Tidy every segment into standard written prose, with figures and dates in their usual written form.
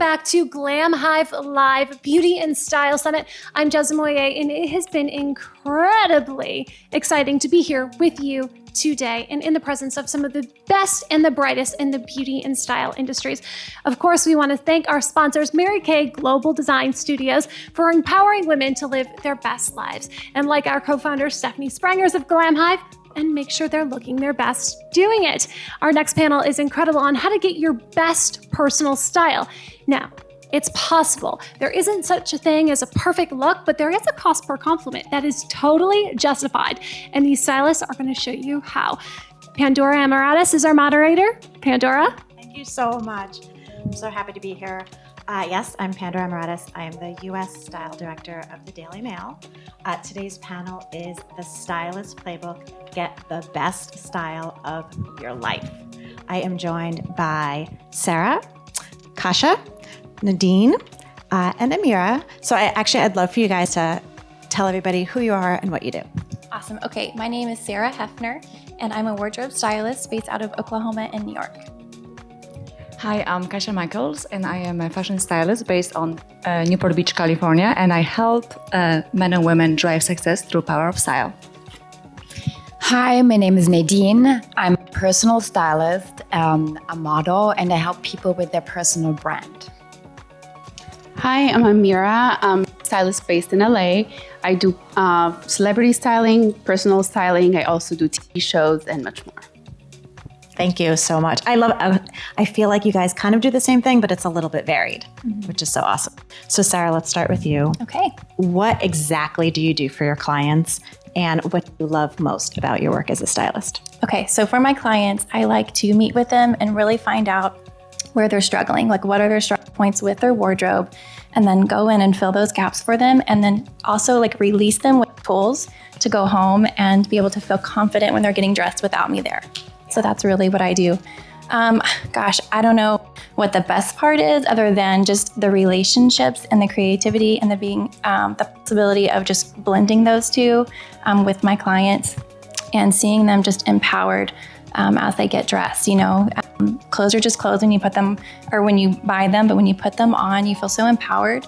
back to Glamhive Live Beauty and Style Summit. I'm Jessica Moyer, and it has been incredibly exciting to be here with you today and in the presence of some of the best and the brightest in the beauty and style industries. Of course, we want to thank our sponsors, Mary Kay Global Design Studios, for empowering women to live their best lives. And like our co-founder, Stephanie Sprangers of Glamhive, and make sure they're looking their best doing it. Our next panel is incredible on how to get your best personal style. Now, it's possible. There isn't such a thing as a perfect look, but there is a cost per compliment that is totally justified. And these stylists are going to show you how. Pandora Amiratis is our moderator. Pandora. Thank you so much. I'm so happy to be here. Yes, I'm Pandora Amiratis. I am the U.S. Style Director of the Daily Mail. Today's panel is the Stylist Playbook, Get the Best Style of Your Life. I am joined by Sarah, Kasia, Nadine, and Amira. So I'd love for you guys to tell everybody who you are and what you do. Awesome. Okay, my name is Sarah Hefner, and I'm a wardrobe stylist based out of Oklahoma and New York. Hi, I'm Kasia Michaels, and I am a fashion stylist based on Newport Beach, California, and I help men and women drive success through power of style. Hi, my name is Nadine. I'm a personal stylist, a model, and I help people with their personal brand. Hi, I'm Amira. I'm a stylist based in LA. I do celebrity styling, personal styling. I also do TV shows and much more. Thank you so much. I feel like you guys kind of do the same thing, but it's a little bit varied, which is so awesome. So Sarah, let's start with you. Okay. What exactly do you do for your clients, and what do you love most about your work as a stylist? Okay, so for my clients, I like to meet with them and really find out where they're struggling, like what are their struggle points with their wardrobe, and then go in and fill those gaps for them, and then also like release them with tools to go home and be able to feel confident when they're getting dressed without me there. So that's really what I do. I don't know what the best part is other than just the relationships and the creativity and the possibility of just blending those two with my clients and seeing them just empowered as they get dressed. You know, clothes are just clothes when you put them, or when you buy them, but when you put them on, you feel so empowered.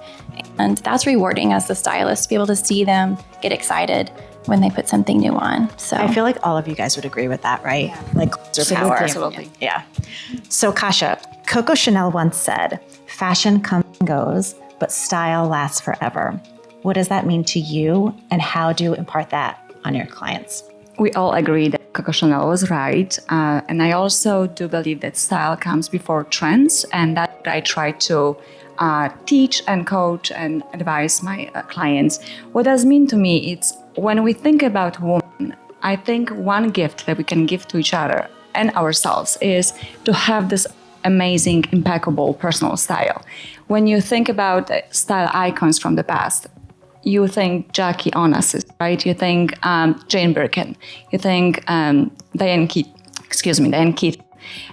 And that's rewarding as the stylist, to be able to see them get excited when they put something new on. So I feel like all of you guys would agree with that, right? Yeah. Like clothes are power. Absolutely. Yeah. So Kasia, Coco Chanel once said, "Fashion comes and goes, but style lasts forever." What does that mean to you, and how do you impart that on your clients? We all agree that Coco Chanel was right. And I also do believe that style comes before trends, and that I try to teach and coach and advise my clients. What does it mean to me? It's when we think about women, I think one gift that we can give to each other and ourselves is to have this amazing, impeccable personal style. When you think about style icons from the past, you think Jackie Onassis, right? You think Jane Birkin. You think Diane Keaton.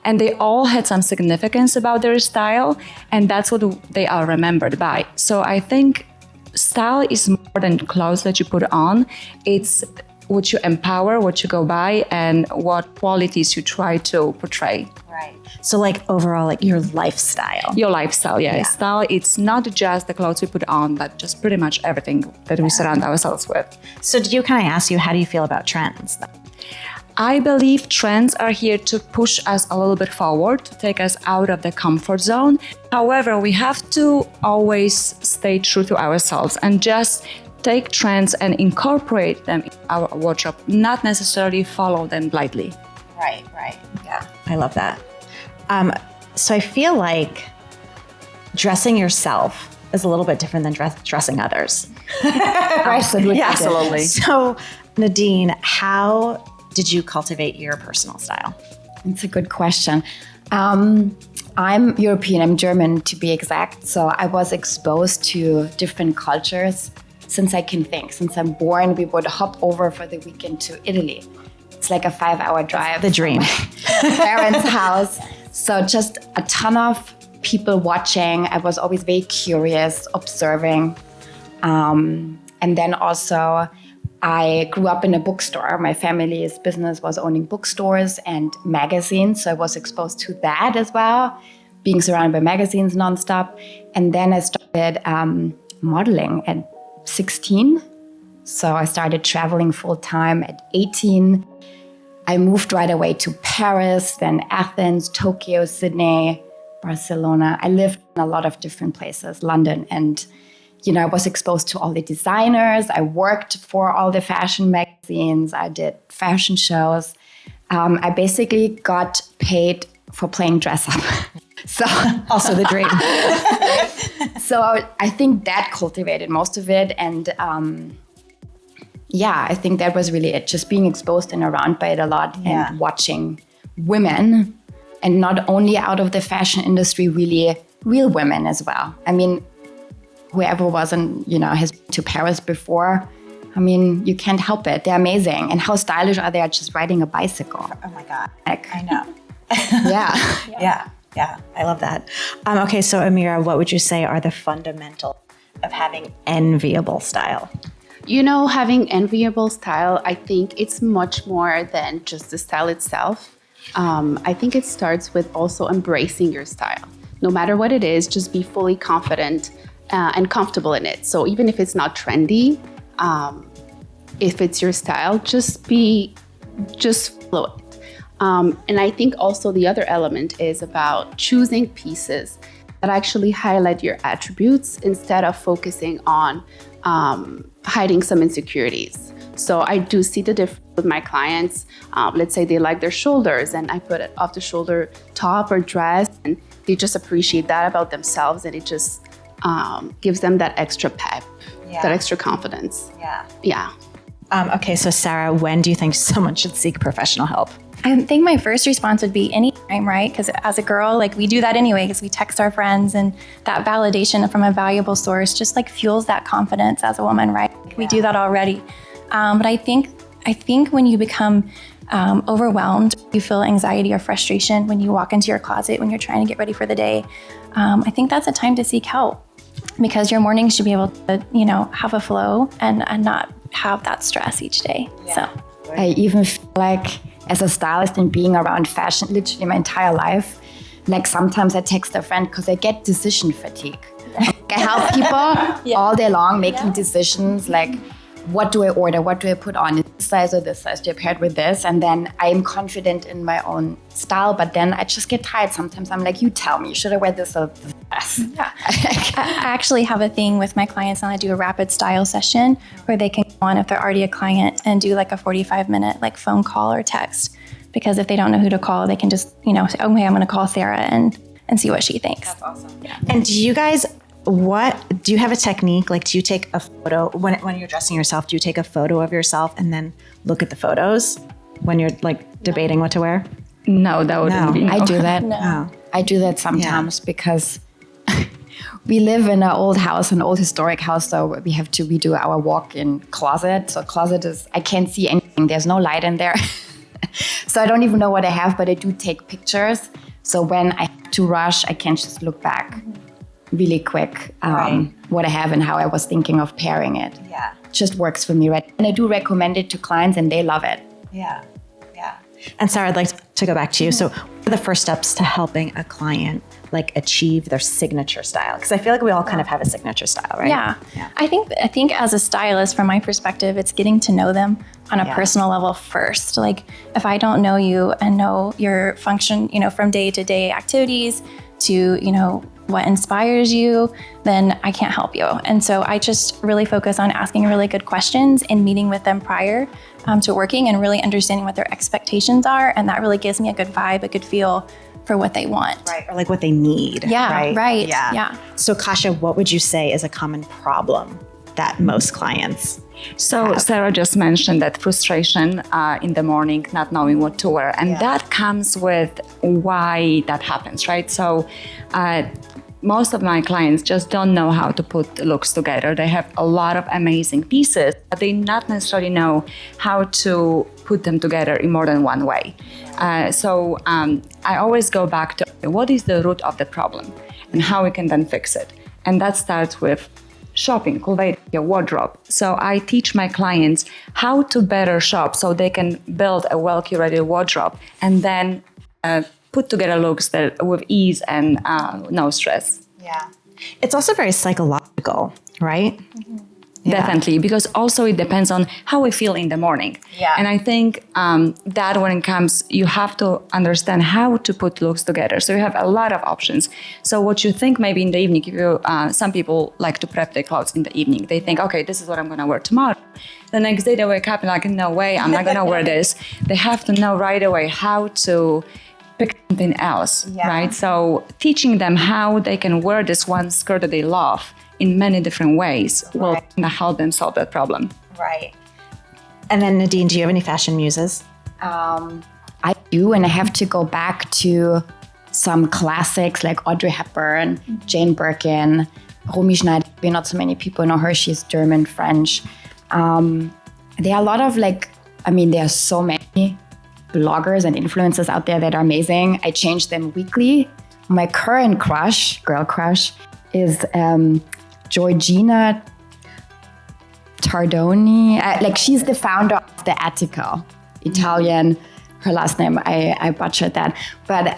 And they all had some significance about their style, and that's what they are remembered by. So I think style is more than clothes that you put on. It's what you empower, what you go by, and what qualities you try to portray. Right. So like overall, like your lifestyle. Your lifestyle, yeah. Style, it's not just the clothes we put on, but just pretty much everything that we surround ourselves with. So can I ask you, how do you feel about trends? I believe trends are here to push us a little bit forward, to take us out of the comfort zone. However, we have to always stay true to ourselves and just take trends and incorporate them in our wardrobe, not necessarily follow them blindly. Right. Yeah, I love that. So I feel like dressing yourself is a little bit different than dressing others. Absolutely. Yeah. Absolutely. So Nadine, how did you cultivate your personal style? It's a good question. I'm European, I'm German to be exact. So I was exposed to different cultures since I can think. Since I'm born, we would hop over for the weekend to Italy. It's like a 5-hour drive. The dream. Parents' house. So just a ton of people watching. I was always very curious, observing. And then also I grew up in a bookstore. My family's business was owning bookstores and magazines, so I was exposed to that as well. being surrounded by magazines nonstop. And then I started modeling at 16. So I started traveling full time at 18. I moved right away to Paris, then Athens, Tokyo, Sydney, Barcelona. I lived in a lot of different places, London. And, I was exposed to all the designers. I worked for all the fashion magazines. I did fashion shows. I basically got paid for playing dress up. So Also the dream. So I think that cultivated most of it. And I think that was really it. Just being exposed and around by it a lot and watching women, and not only out of the fashion industry, really real women as well. I mean, whoever wasn't, has been to Paris before, I mean, you can't help it. They're amazing. And how stylish are they just riding a bicycle? Oh my God. Like, I know. yeah. Yeah. I love that. Okay, so Amira, what would you say are the fundamentals of having enviable style? Having enviable style, I think it's much more than just the style itself. I think it starts with also embracing your style. No matter what it is, just be fully confident and comfortable in it. So even if it's not trendy, if it's your style, just follow it. And I think also the other element is about choosing pieces that actually highlight your attributes instead of focusing on hiding some insecurities. So I do see the difference with my clients. Let's say they like their shoulders, and I put it off the shoulder top or dress, and they just appreciate that about themselves, and it just gives them that extra pep, that extra confidence. Yeah. Okay, so Sarah, when do you think someone should seek professional help? I think my first response would be anytime, right? Because as a girl, we do that anyway, because we text our friends, and that validation from a valuable source just fuels that confidence as a woman, right? We do that already. But I think when you become overwhelmed, you feel anxiety or frustration when you walk into your closet, when you're trying to get ready for the day, I think that's a time to seek help, because your mornings should be able to, have a flow and not have that stress each day. So I even feel like, as a stylist and being around fashion literally my entire life, sometimes I text a friend because I get decision fatigue. I help people all day long making decisions, what do I order? What do I put on? Is this size or this size? Do I pair it with this? And then I am confident in my own style, but then I just get tired. Sometimes I'm like, you tell me, should I wear this or this? Yeah. I actually have a thing with my clients, and I do a rapid style session where they can go on, if they're already a client, and do a 45-minute phone call or text. Because if they don't know who to call, they can just, say, okay, I'm going to call Sarah and see what she thinks. That's awesome. Yeah. And do you guys, do you have a technique? Do you take a photo when you're dressing yourself? Do you take a photo of yourself and then look at the photos when you're debating what to wear? No, that wouldn't be. I do that. No. I do that sometimes because we live in an old house, an old historic house, so we have to redo our walk-in closet. So closet I can't see anything. There's no light in there. So I don't even know what I have, but I do take pictures. So when I have to rush, I can just look back really quick what I have and how I was thinking of pairing it. Yeah. It just works for me, right? And I do recommend it to clients, and they love it. Yeah. And Sarah, I'd like to go back to you. So what are the first steps to helping a client achieve their signature style? Because I feel like we all kind of have a signature style, right? Yeah. I think as a stylist, from my perspective, it's getting to know them on a personal level first. If I don't know you and know your function, from day to day activities to, what inspires you, then I can't help you. And so I just really focus on asking really good questions and meeting with them prior to working, and really understanding what their expectations are. And that really gives me a good vibe, a good feel for what they want. Right, or what they need. Yeah, right. Yeah. So Kasia, what would you say is a common problem that most clients have? Sarah just mentioned that frustration in the morning, not knowing what to wear. And that comes with why that happens, right? So most of my clients just don't know how to put looks together. They have a lot of amazing pieces, but they not necessarily know how to put them together in more than one way. So I always go back to what is the root of the problem and how we can then fix it. And that starts with shopping, cultivate your wardrobe. So I teach my clients how to better shop so they can build a well-curated wardrobe, and then put together looks that with ease and no stress. Yeah. It's also very psychological, right? Yeah. Definitely, because also it depends on how we feel in the morning. Yeah. And I think that when it comes, you have to understand how to put looks together. So you have a lot of options. So what you think maybe in the evening, if you, some people like to prep their clothes in the evening. They think, okay, this is what I'm going to wear tomorrow. The next day they wake up and like, no way, I'm not going to wear this. They have to know right away how to pick something else, right? So teaching them how they can wear this one skirt that they love in many different ways will help them solve that problem. Right. And then Nadine, do you have any fashion muses? I do, and I have to go back to some classics like Audrey Hepburn, Jane Birkin, Romy Schneider. Not so many people know her. She's German, French. There are a lot of there are so many bloggers and influencers out there that are amazing. I change them weekly. My current girl crush, is Georgina Tardoni. She's the founder of the Attical, Italian. Her last name, I butchered that. But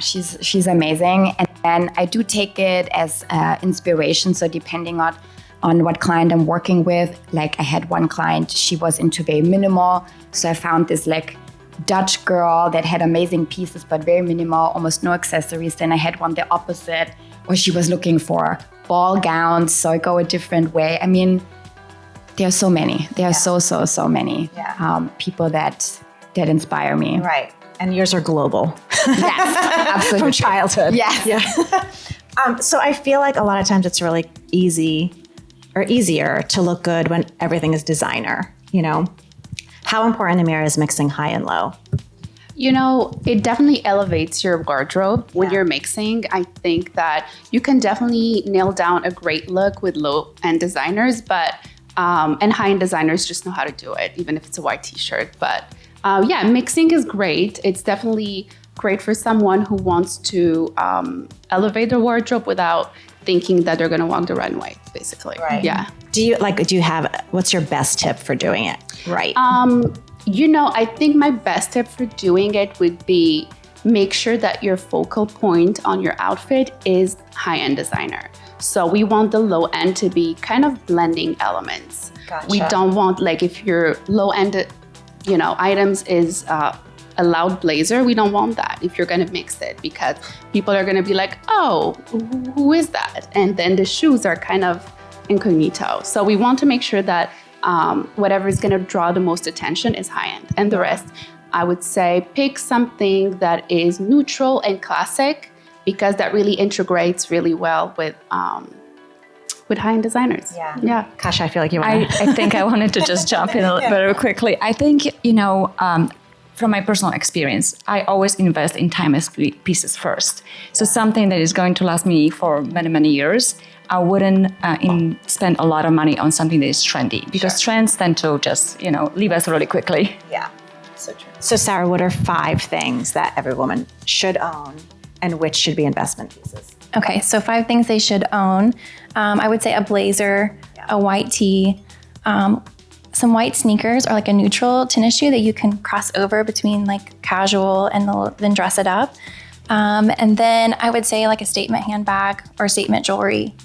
she's amazing. And then I do take it as inspiration. So depending on what client I'm working with, I had one client, she was into very minimal. So I found this Dutch girl that had amazing pieces, but very minimal, almost no accessories. Then I had one the opposite, where she was looking for ball gowns. So I go a different way. I mean, there are so many. There are so many people that inspire me. Right. And yours are global. Yes, absolutely. From childhood. Yes. Yeah. So I feel like a lot of times it's really easy or easier to look good when everything is designer, How important, Amira, is mixing high and low? It definitely elevates your wardrobe when you're mixing. I think that you can definitely nail down a great look with low-end designers, but and high-end designers just know how to do it, even if it's a white t-shirt. But mixing is great. It's definitely great for someone who wants to elevate their wardrobe without thinking that they're going to walk the runway, basically. Right. Yeah. What's your best tip for doing it right? I think my best tip for doing it would be make sure that your focal point on your outfit is high-end designer. So we want the low end to be kind of blending elements. Gotcha. We don't want, if your low-end, items is a loud blazer, we don't want that if you're going to mix it, because people are going to be like, oh, who is that? And then the shoes are kind of incognito. So we want to make sure that whatever is going to draw the most attention is high-end. And the rest, I would say, pick something that is neutral and classic, because that really integrates really well with high-end designers. Yeah. Kasia, I feel like you want to... I think I wanted to just jump in very quickly. I think, from my personal experience, I always invest in timeless pieces first. So something that is going to last me for many, many years. I wouldn't spend a lot of money on something that is trendy, because trends tend to just, leave us really quickly. Yeah, so true. So Sarah, what are 5 things that every woman should own and which should be investment pieces? Okay, so 5 things they should own. I would say a blazer, a white tee, some white sneakers, or a neutral tennis shoe that you can cross over between casual and then dress it up. And then I would say a statement handbag or statement jewelry.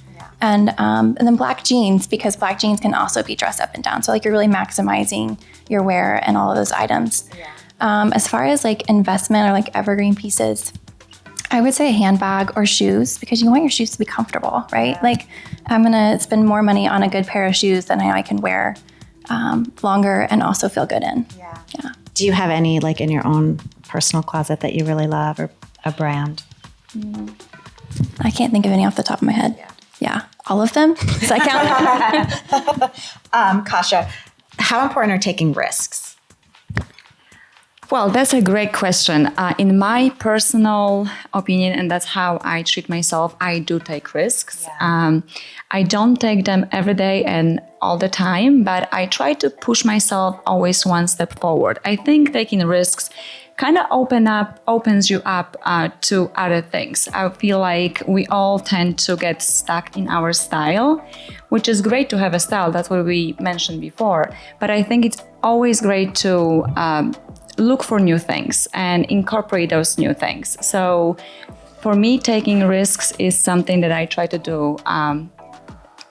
And then black jeans, because black jeans can also be dressed up and down. So you're really maximizing your wear and all of those items. As far as investment or evergreen pieces, I would say a handbag or shoes, because you want your shoes to be comfortable, right? I'm gonna spend more money on a good pair of shoes than I can wear longer and also feel good in. Yeah. Do you have any in your own personal closet that you really love, or a brand? I can't think of any off the top of my head. Yeah. All of them? Does that count? Kasia, how important are taking risks? Well, that's a great question. In my personal opinion, and that's how I treat myself, I do take risks. I don't take them every day and all the time, but I try to push myself always one step forward. I think taking risks kind of opens you up to other things. I feel like we all tend to get stuck in our style, which is great to have a style. That's what we mentioned before. But I think it's always great to look for new things and incorporate those new things. So for me, taking risks is something that I try to do,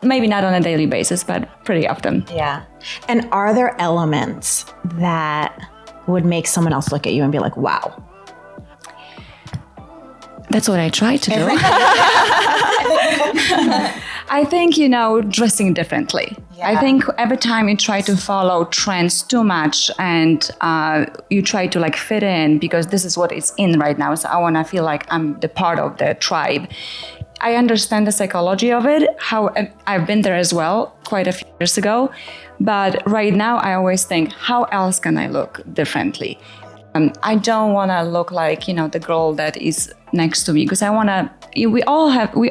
maybe not on a daily basis, but pretty often. Yeah. And are there elements that would make someone else look at you and be like, wow? That's what I try to do. I think, dressing differently. Yeah. I think every time you try to follow trends too much and you try to like fit in because this is what is in right now. So I want to feel like I'm the part of the tribe. I understand the psychology of it. I've been there as well quite a few years ago. But right now I always think, how else can I look differently? I don't want to look like, the girl that is next to me because we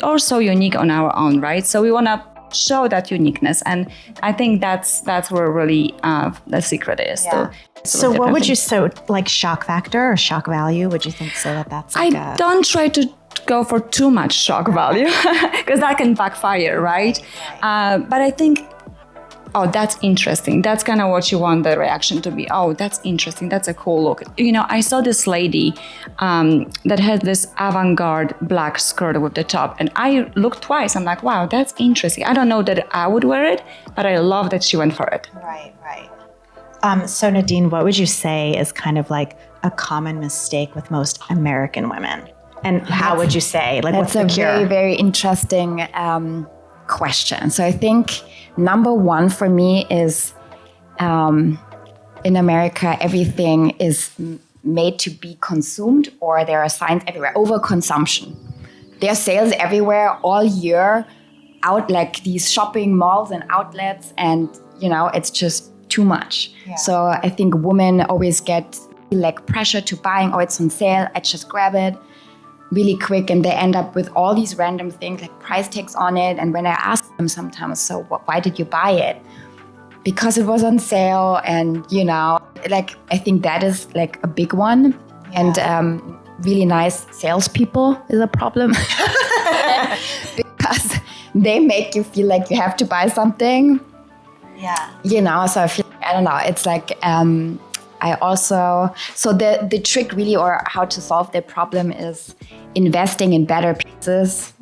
are so unique on our own, right? So we want to show that uniqueness. And I think that's where really the secret is. Yeah. So what would you say, like shock factor or shock value? Would you think so that's like I don't try to go for too much shock value because that can backfire, right? But I think, oh, that's interesting. That's kind of what you want the reaction to be. Oh, that's interesting. That's a cool look. I saw this lady that had this avant-garde black skirt with the top, and I looked twice. I'm like, wow, that's interesting. I don't know that I would wear it, but I love that she went for it. Right. So Nadine, what would you say is kind of like a common mistake with most American women? And how would you say, like, what's the cure? That's a very, very interesting question. So I think number one for me is in America, everything is made to be consumed, or there are signs everywhere, overconsumption. There are sales everywhere all year, out like these shopping malls and outlets, and it's just too much. Yeah. So I think women always get like pressure to buying, oh, it's on sale, I just grab it really quick, and they end up with all these random things like price tags on it. And when I ask them sometimes, so why did you buy it? Because it was on sale, and like I think that is like a big one. Yeah. And really nice salespeople is a problem because they make you feel like you have to buy something. Yeah. So I feel, I don't know, it's like so the trick really, or how to solve the problem, is investing in better pieces.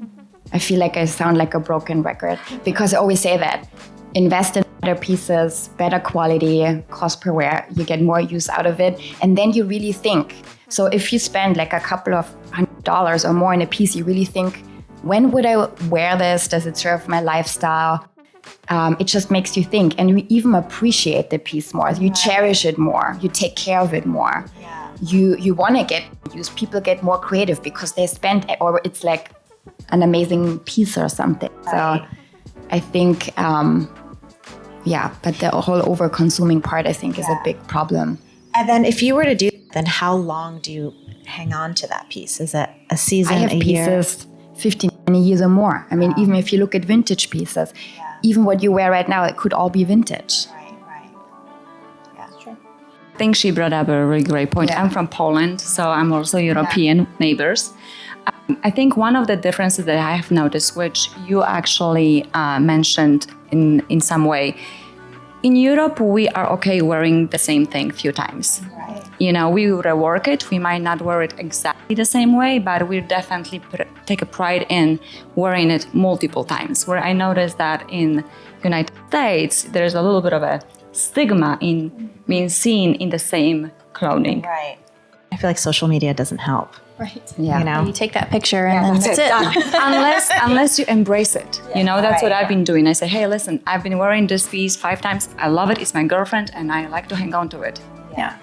I feel like I sound like a broken record because I always say that. Invest in better pieces, better quality, cost per wear, you get more use out of it. And then you really think. So if you spend like a couple of $100 or more in a piece, you really think, when would I wear this? Does it serve my lifestyle? It just makes you think, and you even appreciate the piece more. You cherish it more. You take care of it more. Yeah. You want to get used. People get more creative because they spend, or it's like an amazing piece or something. Right. So I think, but the whole over-consuming part, I think, is a big problem. And then if you were to do, then how long do you hang on to that piece? Is it a season, I have pieces 15, 20 years or more. I mean, even if you look at vintage pieces, even what you wear right now, it could all be vintage. Right. Yeah, sure. I think she brought up a really great point. Yeah. I'm from Poland, so I'm also European neighbors. I think one of the differences that I have noticed, which you actually mentioned in some way, in Europe, we are okay wearing the same thing a few times. Right. We rework it. We might not wear it exactly the same way, but we definitely take a pride in wearing it multiple times. Where I noticed that in United States, there's a little bit of a stigma in being seen in the same clothing. Right. I feel like social media doesn't help. Right. Yeah. You take that picture and then that's it. unless you embrace it. That's what I've been doing. I say, hey, listen, I've been wearing this piece 5 times. I love it. It's my girlfriend, and I like to hang on to it. Yeah.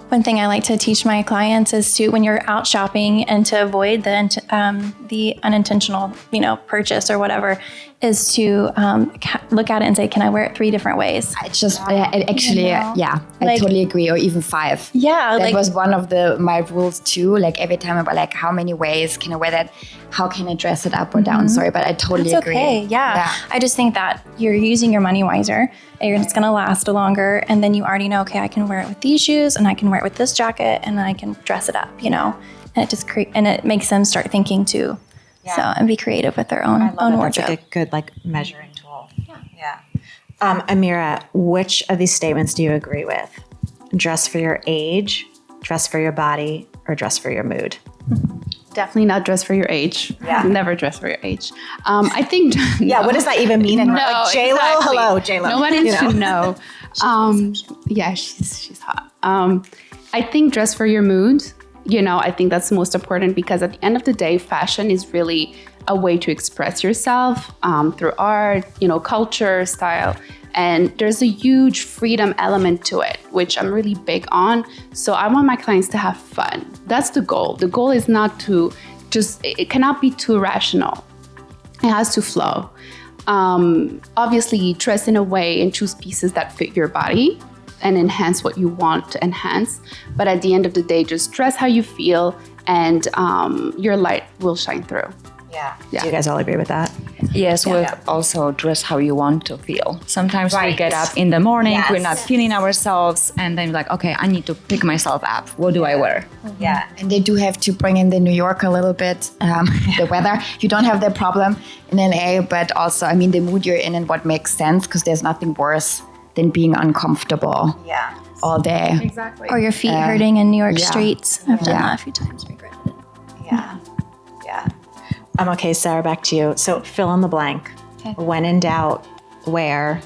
One thing I like to teach my clients is to, when you're out shopping, and to avoid the unintentional, purchase or whatever, is to look at it and say, can I wear it 3 different ways? I totally agree. Or even 5. Yeah. That was one of my rules too. Like every time I'm like, how many ways can I wear that? How can I dress it up or down? Sorry, but I totally agree. Okay. Yeah. I just think that you're using your money wiser. It's going to last longer. And then you already know, okay, I can wear it with these shoes, and I can wear it with this jacket, and I can dress it up, and it just and it makes them start thinking too. Yeah. So, and be creative with their own wardrobe. That's a good measuring tool. Yeah. Amira, which of these statements do you agree with? dress for your age, dress for your body, or dress for your mood? Definitely not dress for your age. Yeah. Never dress for your age. I think. Yeah, what does that even mean? No, Like J-Lo? exactly. Hello, J-Lo. Nobody should know. Yeah, she's hot. I think dress for your mood. I think that's the most important, because at the end of the day, fashion is really a way to express yourself through art, culture, style. And there's a huge freedom element to it, which I'm really big on. So I want my clients to have fun. That's the goal. The goal is not to it cannot be too rational. It has to flow. Obviously, dress in a way and choose pieces that fit your body and enhance what you want to enhance. But at the end of the day, just dress how you feel, and your light will shine through. Yeah. Yeah. Do you guys all agree with that? Yes, we also dress how you want to feel. Sometimes we Right. get up in the morning, Yes. we're not feeling ourselves, and then we're like, okay, I need to pick myself up. What do I wear? Yeah. And they do have to bring in the New York a little bit, the weather. You don't have that problem in LA, but also, the mood you're in and what makes sense, because there's nothing worse than being uncomfortable Yeah. all day. Exactly. Or your feet hurting in New York yeah. streets. I've done Yeah. that a few times, regretted it. Yeah. Yeah. Okay, Sarah, back to you. So fill in the blank. Okay. When in doubt, wear.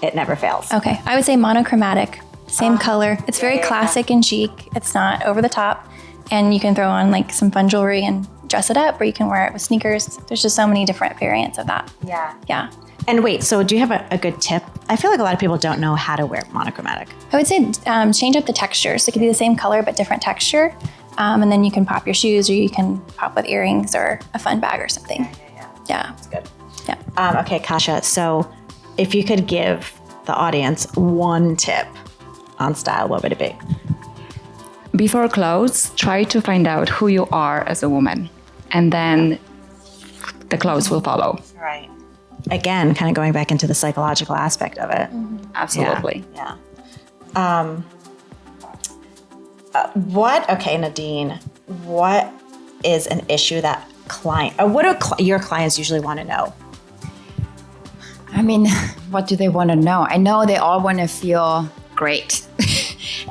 It never fails. Okay, I would say monochromatic, same color. It's very classic and chic. It's not over the top, and you can throw on like some fun jewelry and dress it up, or you can wear it with sneakers. There's just so many different variants of that. Yeah. Yeah, And wait, so do you have a good tip? I feel like a lot of people don't know how to wear monochromatic. I would say change up the textures. It could be the same color but different texture, and then you can pop your shoes, or you can pop with earrings or a fun bag or something. Yeah. That's good. Yeah. Okay, Kasia, so if you could give the audience one tip on style, what would it be? Before clothes, try to find out who you are as a woman, and then the clothes will follow. Right. Again, kind of going back into the psychological aspect of it. Absolutely. Yeah. Okay, Nadine, what is an issue that what do your clients usually want to know? What do they want to know? I know they all want to feel great.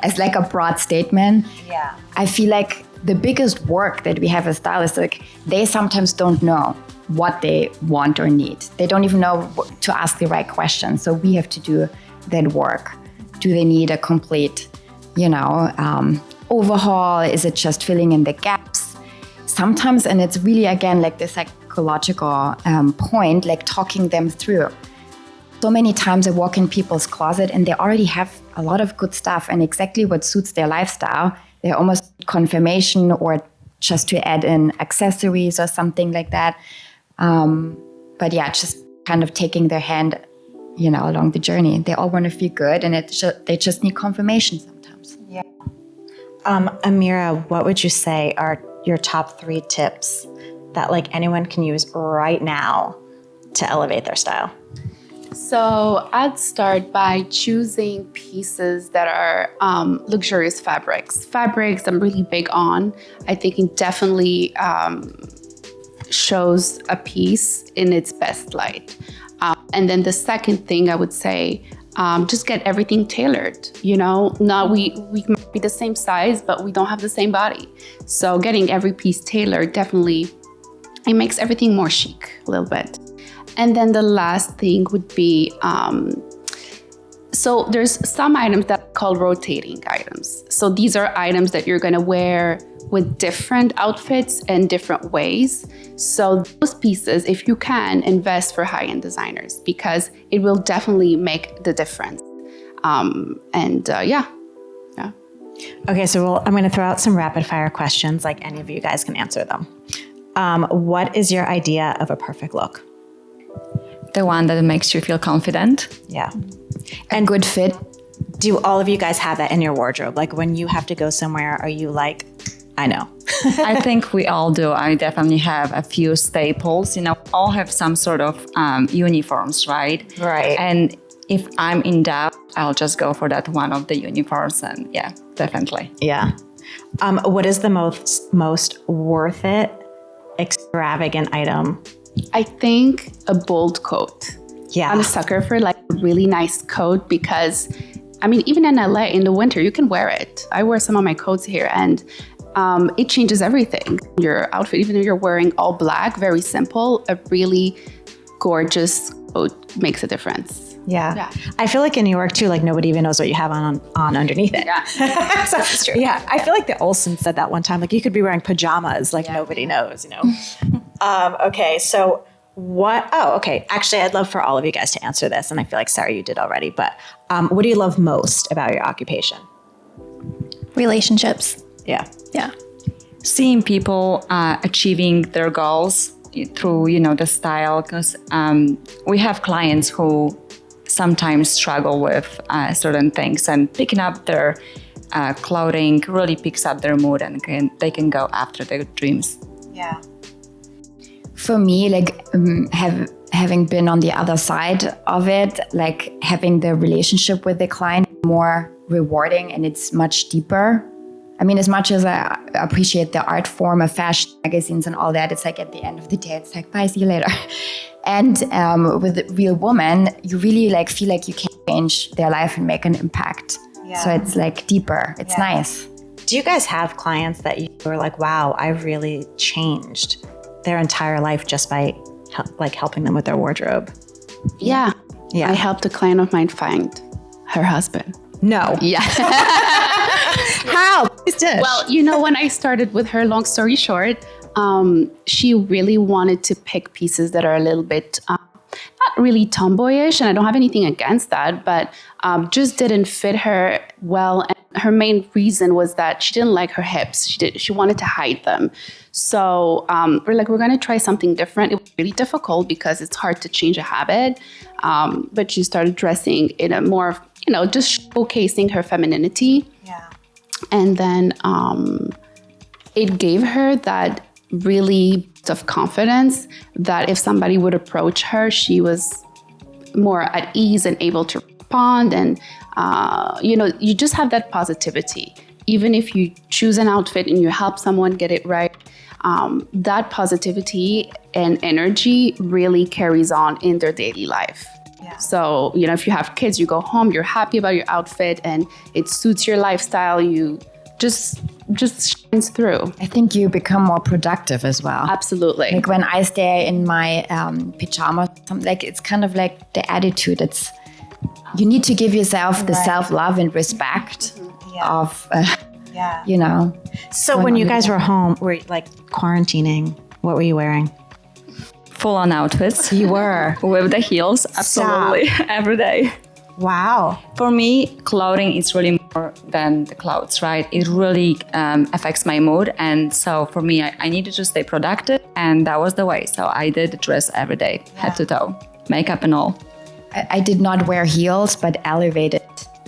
As like a broad statement. Yeah. I feel like the biggest work that we have as stylists, like they sometimes don't know what they want or need. They don't even know to ask the right questions. So we have to do that work. Do they need a complete, overhaul? Is it just filling in the gaps? Sometimes, and it's really, again, like the psychological point, like talking them through. So many times I walk in people's closet and they already have a lot of good stuff and exactly what suits their lifestyle. They're almost confirmation or just to add in accessories or something like that. But yeah, just kind of taking their hand, along the journey. They all want to feel good, and they just need confirmation sometimes. Yeah. Amira, what would you say are your top 3 tips that like anyone can use right now to elevate their style? So I'd start by choosing pieces that are luxurious fabrics. Fabrics I'm really big on. I think it definitely shows a piece in its best light. And then the second thing I would say, just get everything tailored. Not we might be the same size, but we don't have the same body. So getting every piece tailored definitely, it makes everything more chic a little bit. And then the last thing would be, so there's some items that are called rotating items. So these are items that you're gonna wear with different outfits and different ways. So those pieces, if you can, invest for high-end designers because it will definitely make the difference. Yeah. Okay, so I'm going to throw out some rapid fire questions, like any of you guys can answer them. What is your idea of a perfect look? The one that makes you feel confident. Yeah. And good fit. Do all of you guys have that in your wardrobe? Like when you have to go somewhere, are you like, I know? I think we all do. I definitely have a few staples. All have some sort of uniforms, right? Right. And if I'm in doubt, I'll just go for that one of the uniforms. And yeah, definitely. Yeah. What is the most worth it, extravagant item? I think a bold coat. Yeah. I'm a sucker for like a really nice coat because I mean, even in LA in the winter, you can wear it. I wear some of my coats here, and it changes everything. Your outfit, even if you're wearing all black, very simple, a really gorgeous coat makes a difference. Yeah. I feel like in New York too, like nobody even knows what you have on underneath it. Yeah, So, that's true. Yeah, I feel like the Olsen said that one time. Like you could be wearing pajamas, like nobody knows, you know. Okay, so what? Oh, okay. Actually, I'd love for all of you guys to answer this, and I feel like Sarah, you did already. But what do you love most about your occupation? Relationships. Yeah. Yeah. Seeing people achieving their goals through, you know, the style, because we have clients who sometimes struggle with certain things, and picking up their clothing really picks up their mood, and they can go after their dreams. Yeah. For me, like having been on the other side of it, like having the relationship with the client more rewarding, and it's much deeper. I mean, as much as I appreciate the art form of fashion magazines and all that, it's like at the end of the day, it's like, bye, see you later. And with a real woman, you really like feel like you can change their life and make an impact. Yeah. So it's like deeper. It's nice. Do you guys have clients that you are like, wow, I really changed their entire life just by like helping them with their wardrobe? Yeah. Yeah. I helped a client of mine find her husband. No. Yeah. How? Please do. Well, you know, when I started with her, long story short, she really wanted to pick pieces that are a little bit not really tomboyish, and I don't have anything against that, but just didn't fit her well. And her main reason was that she didn't like her hips. She wanted to hide them. So we're like, we're going to try something different. It was really difficult because it's hard to change a habit. But she started dressing in a more, you know, just showcasing her femininity. Yeah. And then it gave her that really of confidence that if somebody would approach her, she was more at ease and able to respond. And, you know, you just have that positivity. Even if you choose an outfit and you help someone get it right, that positivity and energy really carries on in their daily life. Yeah. So, you know, if you have kids, you go home, you're happy about your outfit and it suits your lifestyle, you just shines through. I think you become more productive as well. Absolutely. Like when I stay in my pajamas, like it's kind of like the attitude. It's you need to give yourself the self-love and respect of, Yeah. you know. So when you guys were home, were like quarantining, what were you wearing? Full-on outfits. You were. With the heels, absolutely, every day. Wow. For me, clothing is really more than the clothes, right? It really affects my mood. And so for me, I needed to stay productive, and that was the way. So I did dress every day, head to toe, makeup and all. I did not wear heels, but elevated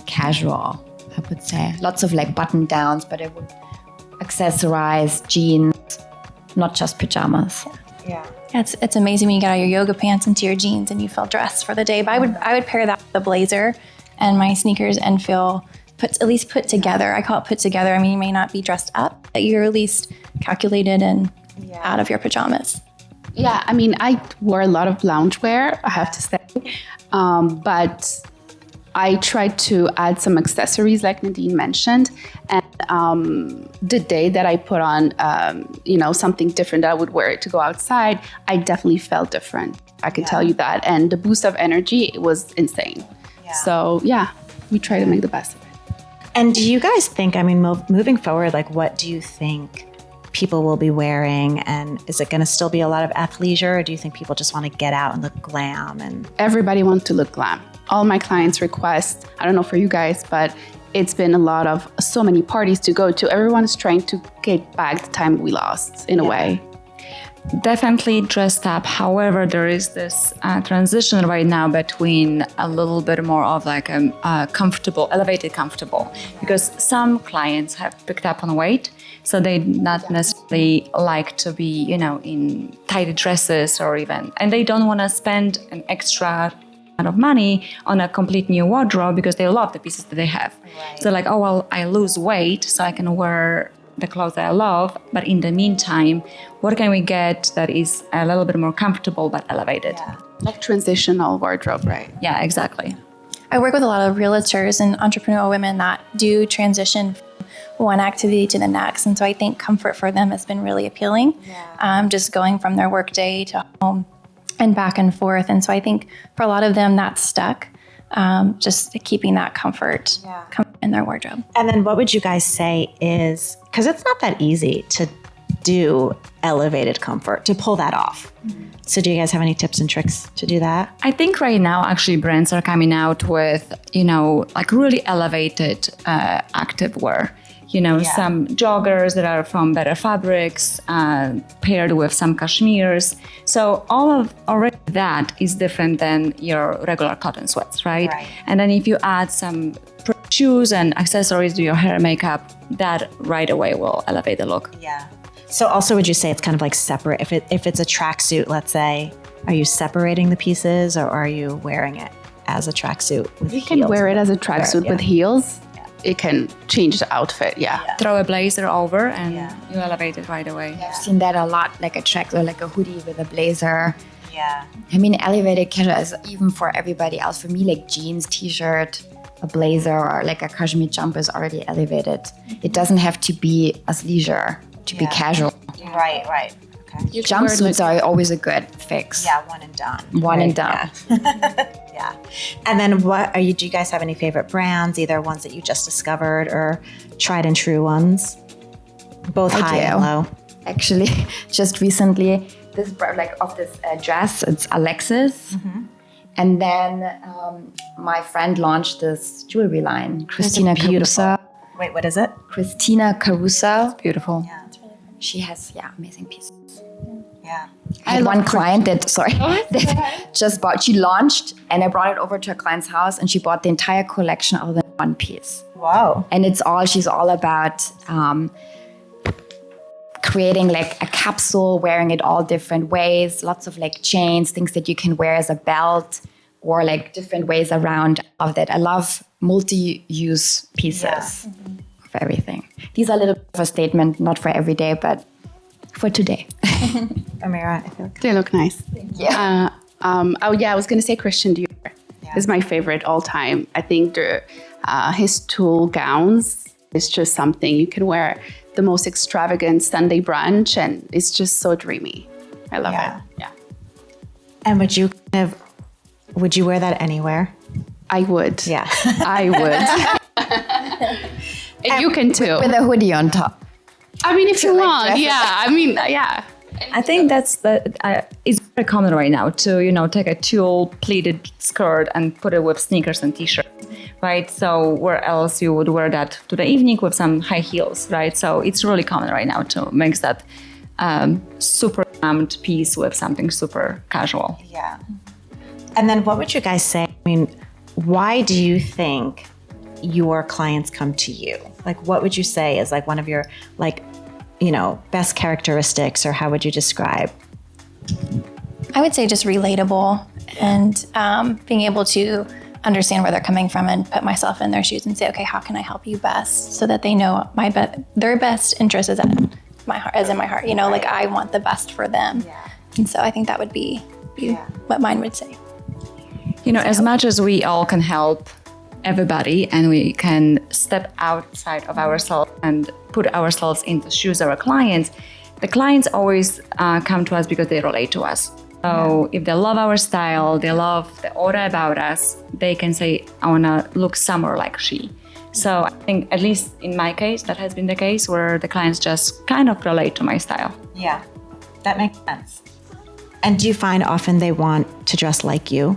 casual, I would say. Lots of like button downs, but I would accessorize jeans, not just pajamas. Yeah. Yeah, it's amazing when you get out your yoga pants into your jeans and you feel dressed for the day. But I would pair that with a blazer and my sneakers and feel at least put together. I call it put together. I mean, you may not be dressed up, but you're at least calculated and out of your pajamas. Yeah, I mean, I wore a lot of loungewear, I have to say. But I tried to add some accessories like Nadine mentioned. And the day that I put on, you know, something different that I would wear it to go outside, I definitely felt different. I can tell you that. And the boost of energy was insane. Yeah. So yeah, we try to make the best of it. And do you guys think, I mean, moving forward, like what do you think people will be wearing? And is it going to still be a lot of athleisure, or do you think people just want to get out and look glam? And everybody wants to look glam. All my clients request, I don't know for you guys, but it's been a lot of so many parties to go to. Everyone's trying to get back the time we lost in a way. Definitely dressed up. However, there is this transition right now between a little bit more of like a comfortable, elevated comfortable, because some clients have picked up on weight, so they not necessarily like to be, you know, in tight dresses or even, and they don't want to spend an extra amount of money on a complete new wardrobe because they love the pieces that they have. Right. So like, oh, well, I lose weight so I can wear the clothes that I love, but in the meantime, what can we get that is a little bit more comfortable but elevated? Yeah. Like transitional wardrobe, right? Yeah, exactly. I work with a lot of realtors and entrepreneurial women that do transition from one activity to the next. And so I think comfort for them has been really appealing. Just going from their workday to home and back and forth. And so I think for a lot of them that's stuck. Just keeping that comfort in their wardrobe. And then what would you guys say is, because it's not that easy to do elevated comfort, to pull that off. So do you guys have any tips and tricks to do that? I think right now actually brands are coming out with, like really elevated active wear. Some joggers that are from better fabrics, paired with some cashmeres. So all of already that is different than your regular cotton sweats, right? And then if you add some shoes and accessories to your hair and makeup, that right away will elevate the look. Yeah. So also, would you say it's kind of like separate? If it's a tracksuit, let's say, are you separating the pieces or are you wearing it as a tracksuit with You heels? can wear it as a tracksuit with heels. It can change the outfit, Throw a blazer over and you elevate it right away. I've seen that a lot, like a track or like a hoodie with a blazer. Yeah. I mean, elevated casual is even for everybody else. For me, like jeans, t-shirt, a blazer, or like a cashmere jumper is already elevated. It doesn't have to be athleisure to be casual. Right. Okay. Jumpsuits are always a good fix. Yeah, one and done. One and done. Yeah. And then do you guys have any favorite brands, either ones that you just discovered or tried and true ones? Both high and low. Actually, just recently, this dress, it's Alexis. And then my friend launched this jewelry line, Christina Caruso. Wait, what is it? Christina Caruso. Beautiful. Yeah, it's really pretty. She has, amazing pieces. Yeah. I had one client that just bought, she launched and I brought it over to a client's house and she bought the entire collection of the one piece. Wow. And she's all about creating like a capsule, wearing it all different ways, lots of like chains, things that you can wear as a belt or like different ways around of that. I love multi-use pieces of everything. These are a little bit of a statement, not for every day, but for today. Amira, I feel like They look nice. Yeah. I was going to say Christian Dior is my favorite all time. I think his tulle gowns is just something you can wear the most extravagant Sunday brunch and it's just so dreamy. I love it. Yeah. And would you wear that anywhere? I would. Yeah. I would. And you can too. With a hoodie on top. I mean, if you like want, dress yeah. I think it's very common right now to take a tulle pleated skirt and put it with sneakers and t-shirts, right? So where else you would wear that to the evening with some high heels, right? So it's really common right now to mix that super glammed piece with something super casual. Yeah. And then what would you guys say? I mean, why do you think your clients come to you? Like, what would you say is like one of your best characteristics, or how would you describe? I would say just relatable and being able to understand where they're coming from and put myself in their shoes and say, okay, how can I help you best so that they know their best interest is in my heart. Like I want the best for them. Yeah. And so I think that would be what mine would say. As much as we all can help everybody and we can step outside of ourselves and put ourselves in the shoes of our clients, the clients always come to us because they relate to us. So if they love our style, they love the aura about us, they can say, I want to look somewhere like she. So I think, at least in my case, that has been the case where the clients just kind of relate to my style. Yeah, that makes sense. And do you find often they want to dress like you?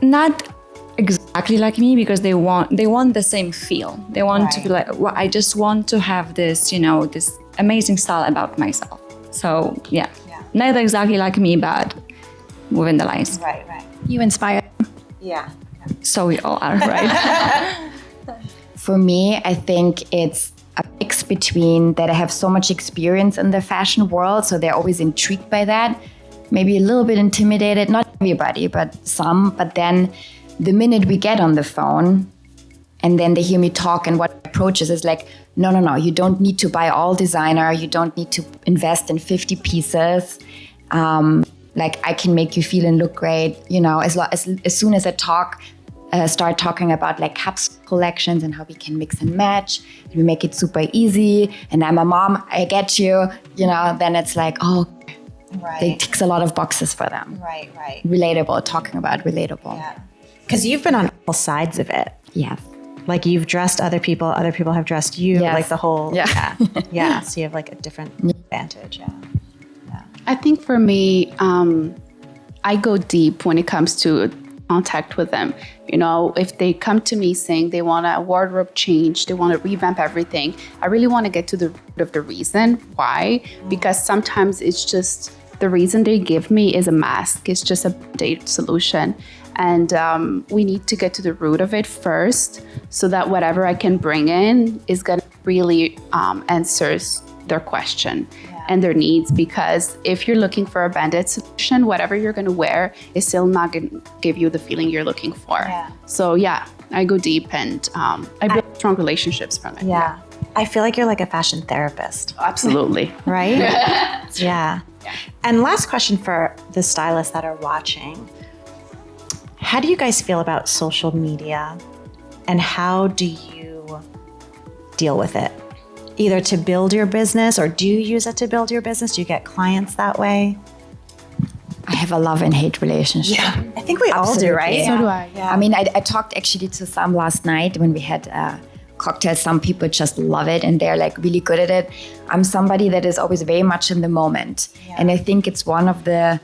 Not exactly like me, because they want the same feel. They want to be like, well, I just want to have this, this amazing style about myself. So yeah, not exactly like me, but within the lines. Right. You inspire them. Yeah. So we all are, right? For me, I think it's a mix between that I have so much experience in the fashion world, so they're always intrigued by that. Maybe a little bit intimidated, not everybody, but some. But then the minute we get on the phone and then they hear me talk and what approaches is like, no, you don't need to buy all designer. You don't need to invest in 50 pieces. Like I can make you feel and look great, as soon as I start talking about like capsule collections and how we can mix and match, and we make it super easy. And I'm a mom, I get you, then it's like, oh, it ticks a lot of boxes for them. Right. Relatable, talking about relatable. Yeah. Because you've been on all sides of it. Yes. Like you've dressed other people have dressed you, Yes. like the whole, Yeah. yeah. So you have like a different advantage. Yeah. I think for me, I go deep when it comes to contact with them. If they come to me saying they want a wardrobe change, they want to revamp everything, I really want to get to the root of the reason why, because sometimes it's just the reason they give me is a mask. It's just a band-aid solution. And we need to get to the root of it first so that whatever I can bring in is going to really answers their question and their needs. Because if you're looking for a band-aid solution, whatever you're going to wear is still not going to give you the feeling you're looking for. Yeah. So yeah, I go deep and I build strong relationships from it. Yeah. I feel like you're like a fashion therapist. Absolutely. Right? Yeah. And last question for the stylists that are watching. How do you guys feel about social media and how do you deal with it? Either to build your business, or do you use it to build your business? Do you get clients that way? I have a love and hate relationship. Yeah. I think we all do, right? So do I. Yeah. I mean, I talked actually to some last night when we had cocktails. Some people just love it and they're like really good at it. I'm somebody that is always very much in the moment. Yeah. And I think it's one of the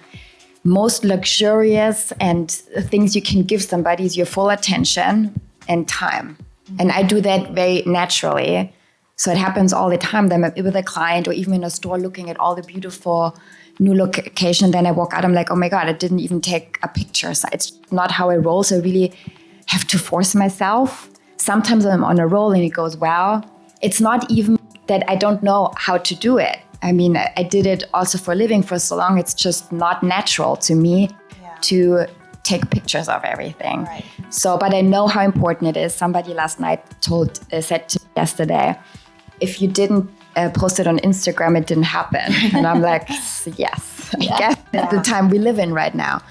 most luxurious and things you can give somebody is your full attention and time. And I do that very naturally. So it happens all the time that I'm with a client or even in a store looking at all the beautiful new location. Then I walk out, I'm like, oh my God, I didn't even take a picture. So it's not how I roll. So I really have to force myself. Sometimes I'm on a roll and it goes well. It's not even that I don't know how to do it. I mean, I did it also for a living for so long. It's just not natural to me to take pictures of everything. Right. So, but I know how important it is. Somebody last night said to me yesterday, if you didn't post it on Instagram, it didn't happen. And I'm like, yes, I guess at the time we live in right now.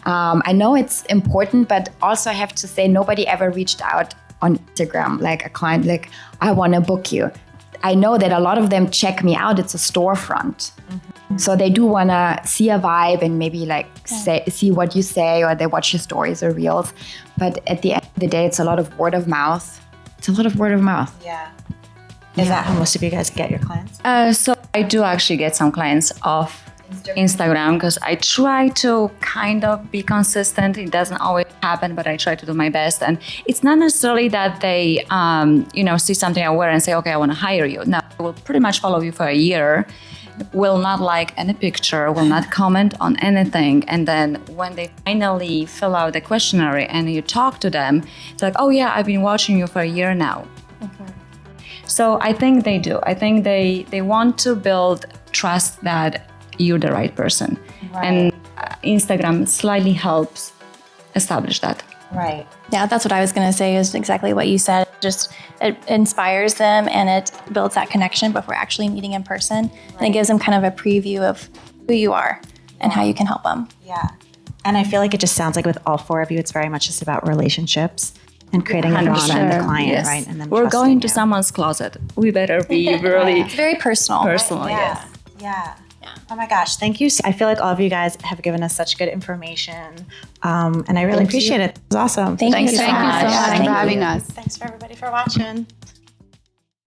I know it's important, but also I have to say nobody ever reached out on Instagram, like a client, like, I want to book you. I know that a lot of them check me out. It's a storefront. Mm-hmm. So they do want to see a vibe and maybe like see what you say, or they watch your stories or reels. But at the end of the day, it's a lot of word of mouth. It's a lot of word of mouth. Yeah. Is that how most of you guys get your clients? So I do actually get some clients off Instagram because I try to kind of be consistent. It doesn't always happen, but I try to do my best. And it's not necessarily that they, see something I wear and say, okay, I want to hire you. No, I will pretty much follow you for a year, will not like any picture, will not comment on anything. And then when they finally fill out the questionnaire and you talk to them, it's like, oh yeah, I've been watching you for a year now. Okay. So I think they do. I think they want to build trust that you're the right person. Right. And Instagram slightly helps establish that. Right. Yeah, that's what I was going to say is exactly what you said. Just it inspires them and it builds that connection before actually meeting in person. Right. And it gives them kind of a preview of who you are and how you can help them. Yeah. And I feel like it just sounds like with all four of you, it's very much just about relationships and creating a bond on the client, yes. right? And then we're going to someone's closet. We better be really It's very personal. Personal, yes. Yeah. Oh my gosh, thank you. I feel like all of you guys have given us such good information. And I really appreciate it. It was awesome. Thank you so much. Thank you so much for having us. Thanks for everybody for watching.